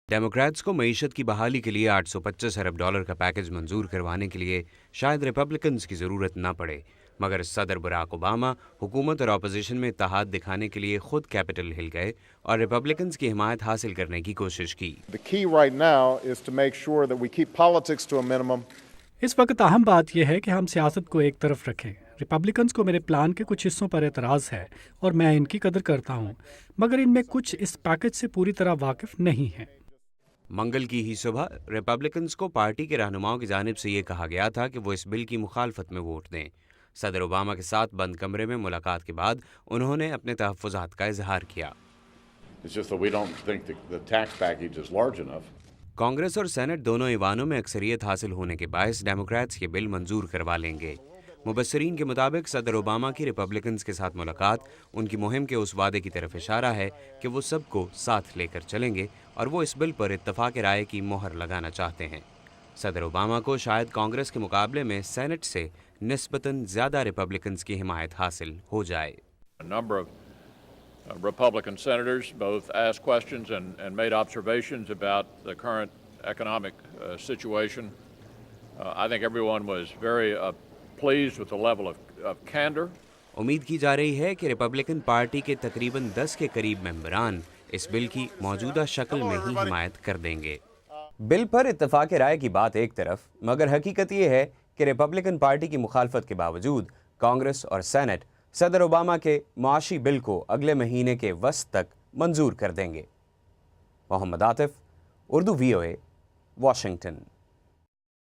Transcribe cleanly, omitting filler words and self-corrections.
Democrats को मईशत की बहाली के लिए $825 अरब का पैकेज मंजूर करवाने के लिए शायद रिपब्लिकन्स की ज़रूरत न पड़े, मगर सदर बराक ओबामा हुकूमत और अपोजिशन में इत्तेहाद दिखाने के लिए खुद कैपिटल हिल गए और रिपब्लिकन्स की हिमायत हासिल करने की कोशिश की। The key right now is to make sure that we keep politics to a minimum. इस वक्त अहम बात यह है कि हम सियासत को एक तरफ रखें। रिपब्लिकन्स को मेरे प्लान के कुछ हिस्सों पर एतराज़ है और मैं इनकी कदर करता हूँ, मगर इनमें कुछ इस पैकेज से पूरी तरह वाकिफ नहीं हैं। मंगल की ही सुबह रिपब्लिकन्स को पार्टी के रहनुमाओं की जानिब से ये कहा गया था कि वो इस बिल की मुखालफत में वोट दें। सदर ओबामा के साथ बंद कमरे में मुलाकात के बाद उन्होंने अपने तहफ़्फ़ुज़ात का इजहार किया। कांग्रेस और सेनेट दोनों ईवानों में अक्सरियत हासिल होने के बायस डेमोक्रेट्स ये बिल मंजूर करवा लेंगे। मुबस्सरीन के मुताबिक सदर ओबामा की रिपब्लिकन्स के साथ मुलाकात उनकी मुहिम के उस वादे की तरफ इशारा है कि वो सबको साथ लेकर चलेंगे और वो इस बिल पर इत्तफाक राय की मोहर लगाना चाहते हैं। सदर ओबामा को शायद कांग्रेस के मुकाबले में सेनेट से निस्बतन ज़्यादा रिपब्लिकन्स की हिमायत हासिल हो जाए। Republican senators both asked questions and made observations about the current economic situation. I think everyone was very pleased with the level of candor. उम्मीद की जा रही है कि रिपब्लिकन पार्टी के तकरीबन 10 के करीब मेंबरान इस बिल की मौजूदा शक्ल में ही हिमायत कर देंगे। बिल पर इत्तफाक राय की बात एक तरफ, मगर हकीकत ये है कि रिपब्लिकन पार्टी की मुखालफत के बावजूद कांग्रेस और सेनेट सदर ओबामा के मुआशी बिल को अगले महीने के वस्त तक मंजूर कर देंगे। Mohammad Atif, Urdu VOA, Washington.